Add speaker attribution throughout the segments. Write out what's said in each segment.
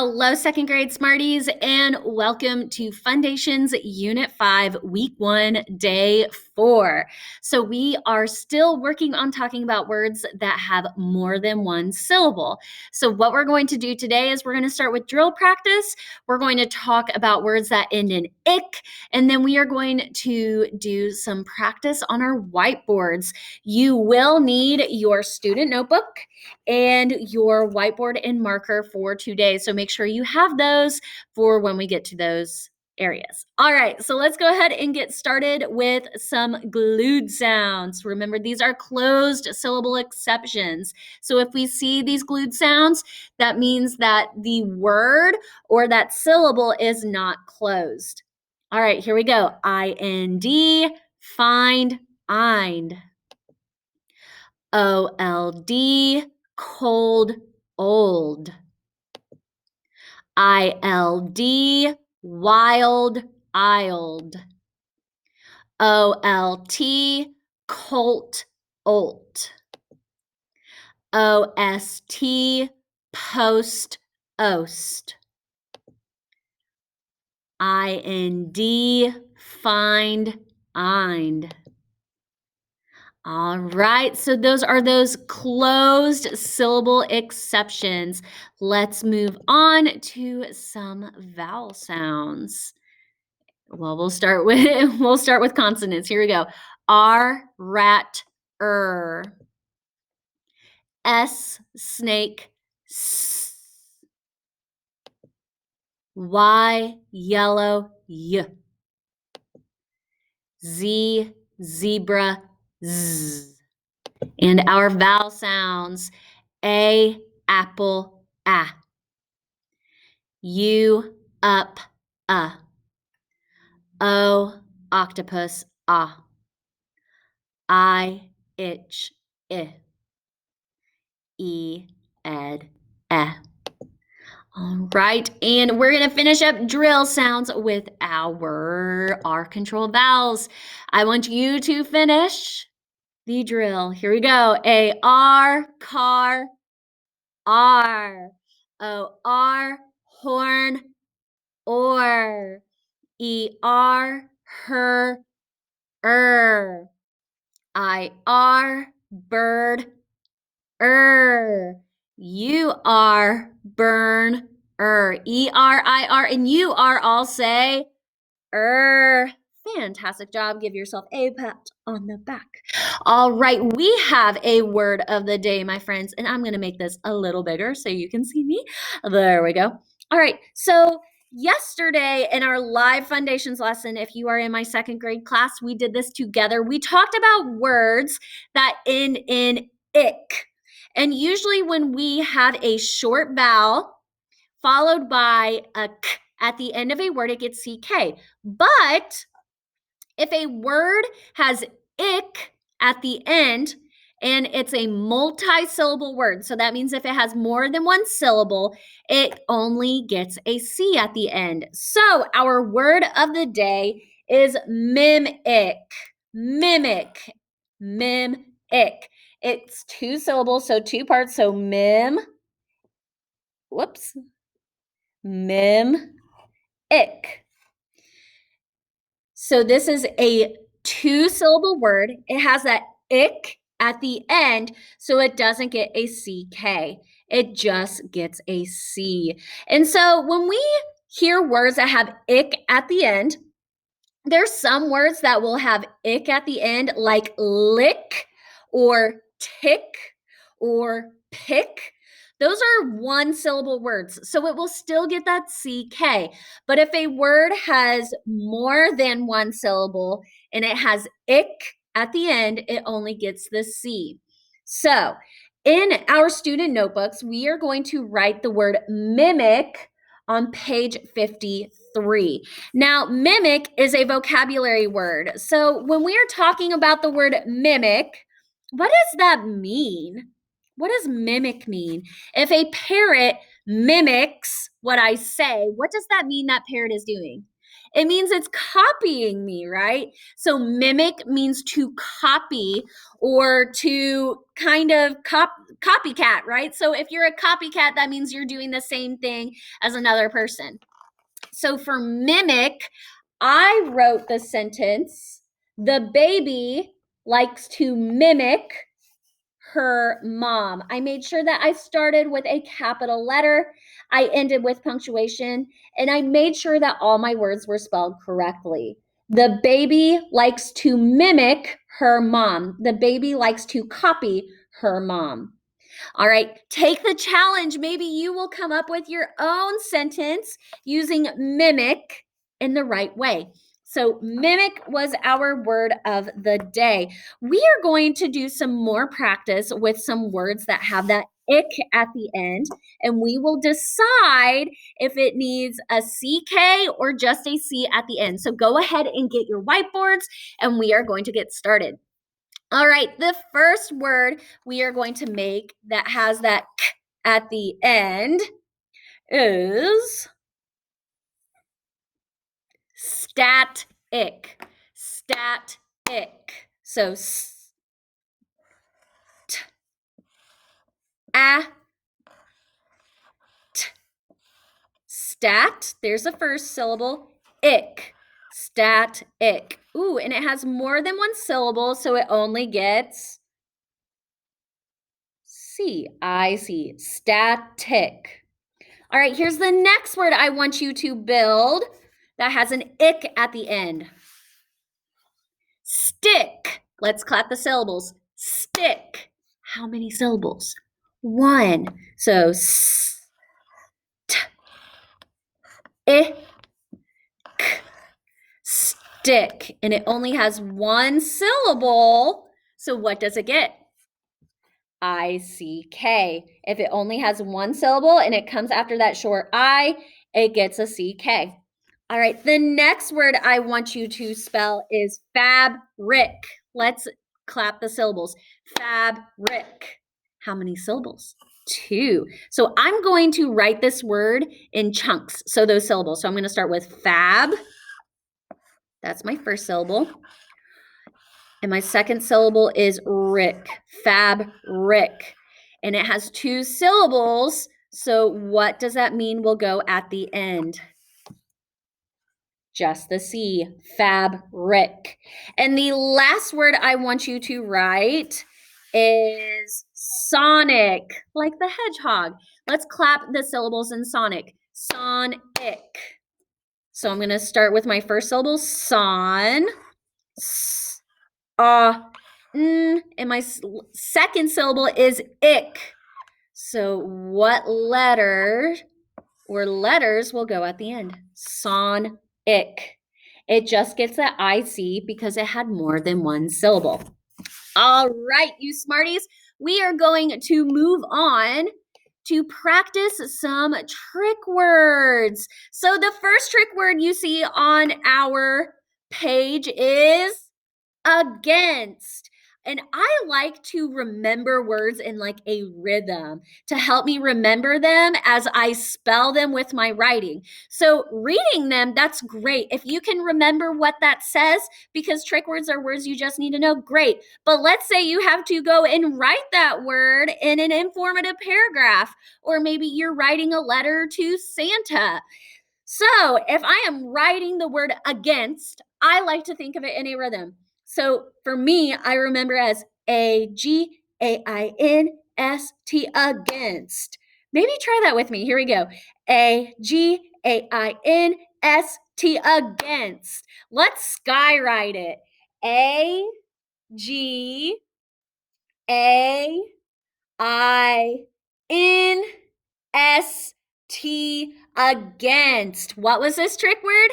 Speaker 1: Hello, second grade Smarties, and welcome to Fundations Unit 5, Week 1, Day 4. So we are still working on talking about words that have more than one syllable. So what we're going to do today is we're going to start with drill practice. We're going to talk about words that end in ick, and then we are going to do some practice on our whiteboards. You will need your student notebook and your whiteboard and marker for today. So make sure you have those for when we get to those areas. All right, so let's go ahead and get started with some glued sounds. Remember, these are closed syllable exceptions. So if we see these glued sounds, that means that the word or that syllable is not closed. All right, here we go. IND, find, IND. OLD, cold, old. ILD, wild, isled. OLT, colt, olt. OST, post, oast. IND, find, ind. All right, so those are those closed syllable exceptions. Let's move on to some vowel sounds. Well, we'll start with consonants. Here we go. R, rat, S, snake, S. Y, yellow, Y. Z, zebra, Z. And our vowel sounds, A, apple, A. U, up, O, octopus, I, itch, E, ed, All right, and we're going to finish up drill sounds with our R control vowels. I want you to finish the drill. Here we go. A, R, car, R. O, R, horn, or. E, R, her, I, R, bird, U, R, burn, E, R, I, R, and U, R, all say, Fantastic job. Give yourself a pat on the back. All right, we have a word of the day, my friends, and I'm going to make this a little bigger so you can see me. There we go. All right, so yesterday in our live Foundations lesson, if you are in my second grade class, we did this together. We talked about words that end in ick. And usually when we have a short vowel followed by a k at the end of a word, it gets CK. But if a word has ick at the end and it's a multi-syllable word, so that means if it has more than one syllable, it only gets a C at the end. So our word of the day is mimic. Mimic. Mimic. It's two syllables, so two parts. So mimic. So this is a two-syllable word. It has that ick at the end, so it doesn't get a CK. It just gets a C. And so when we hear words that have ick at the end, there's some words that will have ick at the end, like lick or tick or pick. Those are one-syllable words, so it will still get that CK. But if a word has more than one syllable and it has ick at the end, it only gets the C. So in our student notebooks, we are going to write the word mimic on page 53. Now, mimic is a vocabulary word. So when we are talking about the word mimic, what does that mean? What does mimic mean? If a parrot mimics what I say, what does that mean that parrot is doing? It means it's copying me, right? So mimic means to copy or to kind of copycat, right? So if you're a copycat, that means you're doing the same thing as another person. So for mimic, I wrote the sentence, the baby likes to mimic her mom. I made sure that I started with a capital letter. I ended with punctuation, and I made sure that all my words were spelled correctly. The baby likes to mimic her mom. The baby likes to copy her mom. All right, take the challenge. Maybe you will come up with your own sentence using mimic in the right way. So mimic was our word of the day. We are going to do some more practice with some words that have that ick at the end, and we will decide if it needs a CK or just a C at the end. So go ahead and get your whiteboards, and we are going to get started. All right, the first word we are going to make that has that k at the end is static. Static. So stat, there's the first syllable, ick. Static. Ooh, and it has more than one syllable, so it only gets C. I see. Static. All right, here's the next word I want you to build that has an ick at the end. Stick. Let's clap the syllables. Stick. How many syllables? One. So ick. Stick. And it only has one syllable. So what does it get? I-C-K. If it only has one syllable and it comes after that short I, it gets a CK. All right, the next word I want you to spell is fabric. Let's clap the syllables. Fabric. How many syllables? 2. So I'm going to write this word in chunks. So those syllables. So I'm going to start with fab. That's my first syllable. And my second syllable is rick, fabric. And it has 2 syllables. So what does that mean will go at the end? Just the C, fabric. And the last word I want you to write is sonic, like the hedgehog. Let's clap the syllables in sonic. Sonic. So I'm going to start with my first syllable, son. And my second syllable is ick. So what letter or letters will go at the end? Sonic. It just gets that IC because it had more than one syllable. All right, you smarties, we are going to move on to practice some trick words. So the first trick word you see on our page is against. And I like to remember words in like a rhythm to help me remember them as I spell them with my writing. So reading them, that's great. If you can remember what that says, because trick words are words you just need to know, great. But let's say you have to go and write that word in an informative paragraph, or maybe you're writing a letter to Santa. So if I am writing the word against, I like to think of it in a rhythm. So for me, I remember as AGAINST, against. Maybe try that with me. Here we go. AGAINST, against. Let's skywrite it. AGAINST, against. What was this trick word?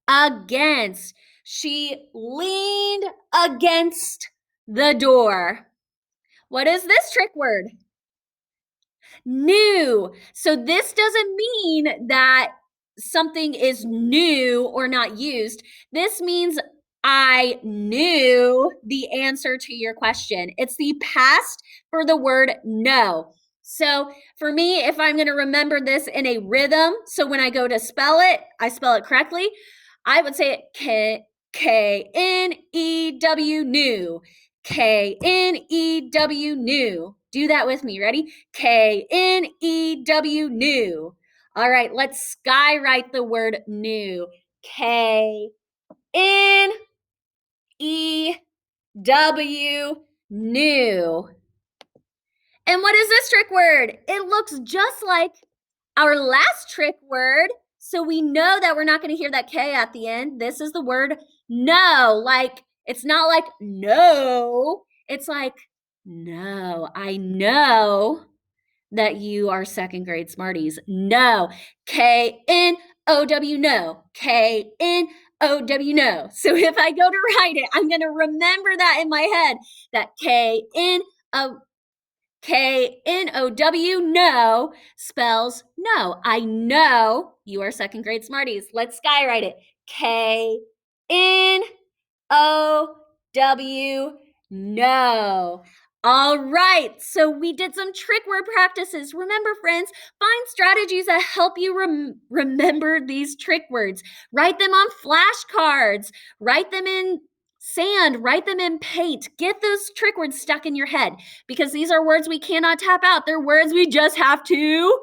Speaker 1: Against. She leaned against the door. What is this trick word? New. So this doesn't mean that something is new or not used. This means I knew the answer to your question. It's the past for the word know. So for me, if I'm going to remember this in a rhythm, so when I go to spell it, I spell it correctly. I would say it K-N-E-W, new. K-N-E-W, new. Do that with me. Ready? K-N-E-W, new. All right, let's skywrite the word new. K-N-E-W, new. And what is this trick word? It looks just like our last trick word. So we know that we're not going to hear that K at the end. This is the word no. Like, it's not like no. It's like, no, I know that you are second grade Smarties. No. K-N-O-W, no. K-N-O-W, no. So if I go to write it, I'm going to remember that in my head, that K-N-O K-N-O-W, no, spells no. I know you are second grade Smarties. Let's skywrite it. K-N-O-W, no. All right, so we did some trick word practices. Remember, friends, find strategies that help you remember these trick words. Write them on flashcards. Write them in sand. Write them in paint. Get those trick words stuck in your head because these are words we cannot tap out. They're words we just have to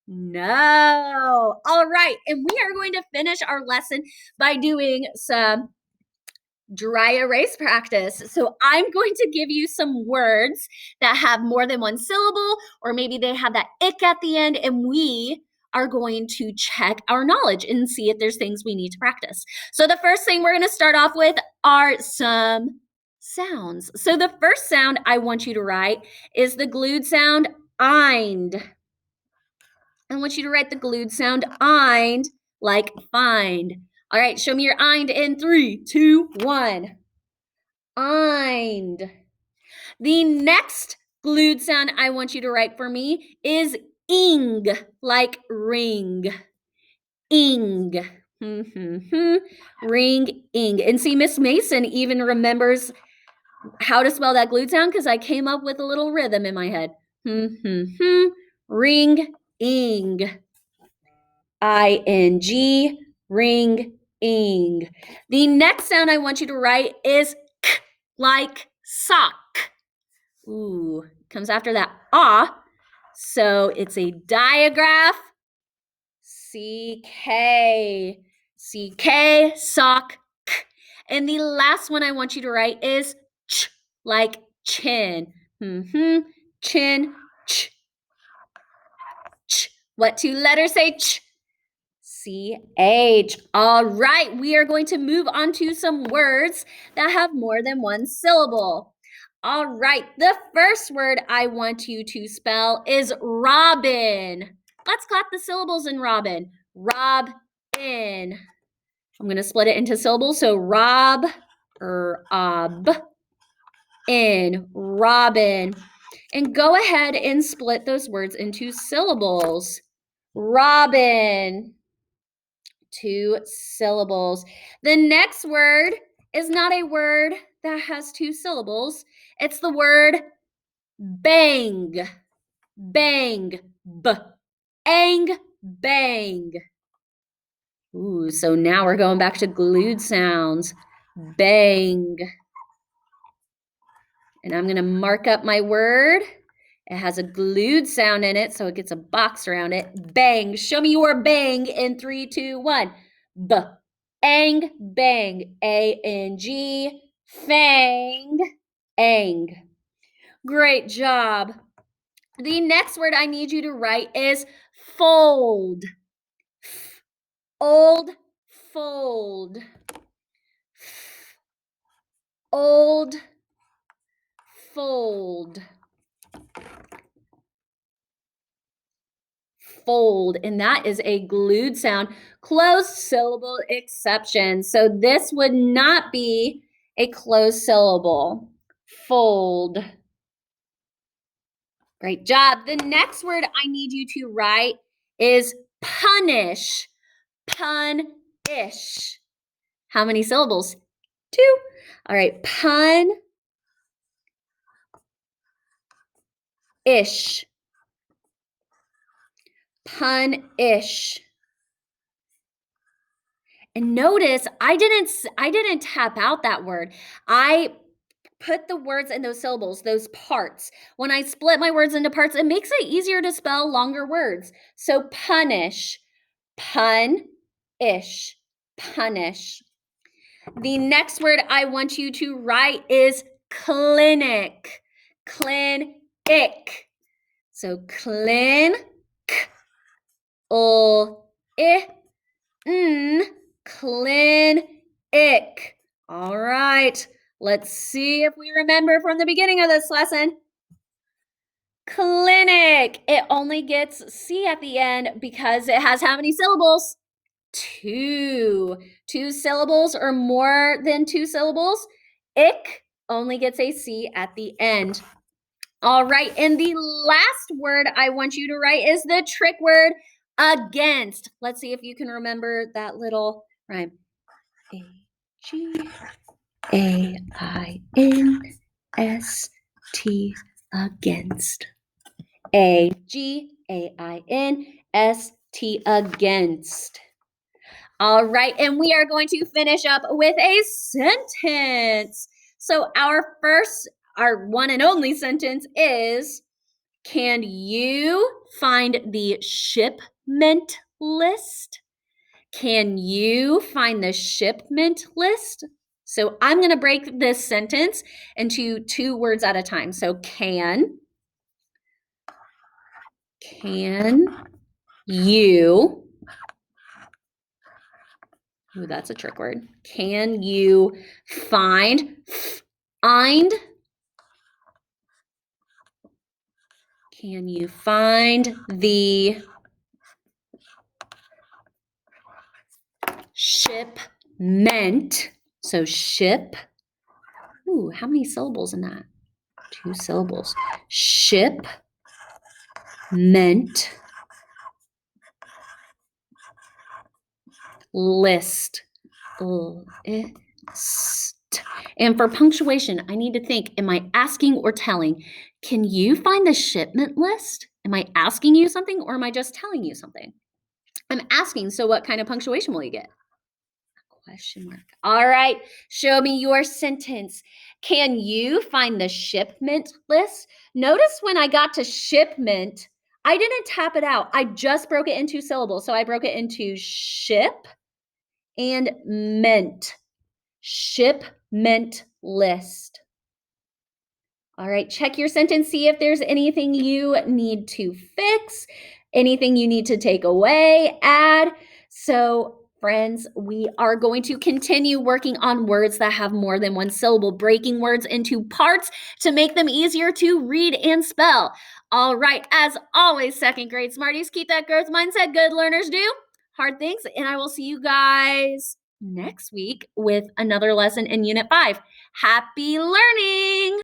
Speaker 1: know. All right, and we are going to finish our lesson by doing some dry erase practice. So I'm going to give you some words that have more than one syllable, or maybe they have that ick at the end, and we are going to check our knowledge and see if there's things we need to practice. So the first thing we're going to start off with are some sounds. So the first sound I want you to write is the glued sound IND. I want you to write the glued sound IND like find. All right, show me your IND in 3, 2, 1. IND. The next glued sound I want you to write for me is ing, like ring. Ing. Ring, ing. And see, Miss Mason even remembers how to spell that glued sound because I came up with a little rhythm in my head. Ring, ing. I-N-G, ring, ing. The next sound I want you to write is k, like sock. Ooh, comes after that ah. So it's a digraph. C-K. C-K, sock, k. And the last one I want you to write is ch, like chin. Chin, ch. Ch. What two letters say ch? C-H. All right, we are going to move on to some words that have more than one syllable. All right, the first word I want you to spell is robin. Let's clap the syllables in robin. Rob-in. I'm going to split it into syllables, so rob, in, robin. And go ahead and split those words into syllables. Robin. 2 syllables. The next word is not a word that has 2 syllables. It's the word bang. Bang. B-ang, bang. Ooh, so now we're going back to glued sounds. Bang. And I'm going to mark up my word. It has a glued sound in it, so it gets a box around it. Bang. Show me your bang in 3, 2, 1. B-ang, bang. A-N-G, fang, ang. Great job. The next word I need you to write is fold. Old, fold. Old, fold. Fold, and that is a glued sound, closed syllable exception. So this would not be a closed syllable. Fold. Great job. The next word I need you to write is punish. Pun-ish. How many syllables? 2. All right, pun-ish. Pun-ish. And notice I didn't tap out that word. I put the words in those syllables, those parts. When I split my words into parts, it makes it easier to spell longer words. So punish, pun-ish, punish. The next word I want you to write is clinic, clinic. So clinic, clinic. All right, let's see if we remember from the beginning of this lesson. Clinic. It only gets C at the end because it has how many syllables? 2. 2 syllables or more than 2 syllables. Ick only gets a C at the end. All right, and the last word I want you to write is the trick word against. Let's see if you can remember that little rhyme. A-G-A-I-N-S-T, against. A-G-A-I-N-S-T, against. All right, and we are going to finish up with a sentence. So our one and only sentence is, can you find the shipment list? Can you find the shipment list? So I'm going to break this sentence into 2 words at a time. So can you, ooh, that's a trick word. Can you find, can you find the shipment? So ship, ooh, how many syllables in that? 2 syllables. Shipment list. And for punctuation, I need to think, am I asking or telling? Can you find the shipment list? Am I asking you something or am I just telling you something? I'm asking, so what kind of punctuation will you get? Question mark. All right, show me your sentence. Can you find the shipment list? Notice when I got to shipment, I didn't tap it out. I just broke it into syllables. So I broke it into ship and ment. Shipment list. All right, check your sentence, see if there's anything you need to fix, anything you need to take away, add. So friends, we are going to continue working on words that have more than 1 syllable, breaking words into parts to make them easier to read and spell. All right, as always, 2nd grade Smarties, keep that growth mindset. Good learners do hard things, and I will see you guys next week with another lesson in Unit 5. Happy learning!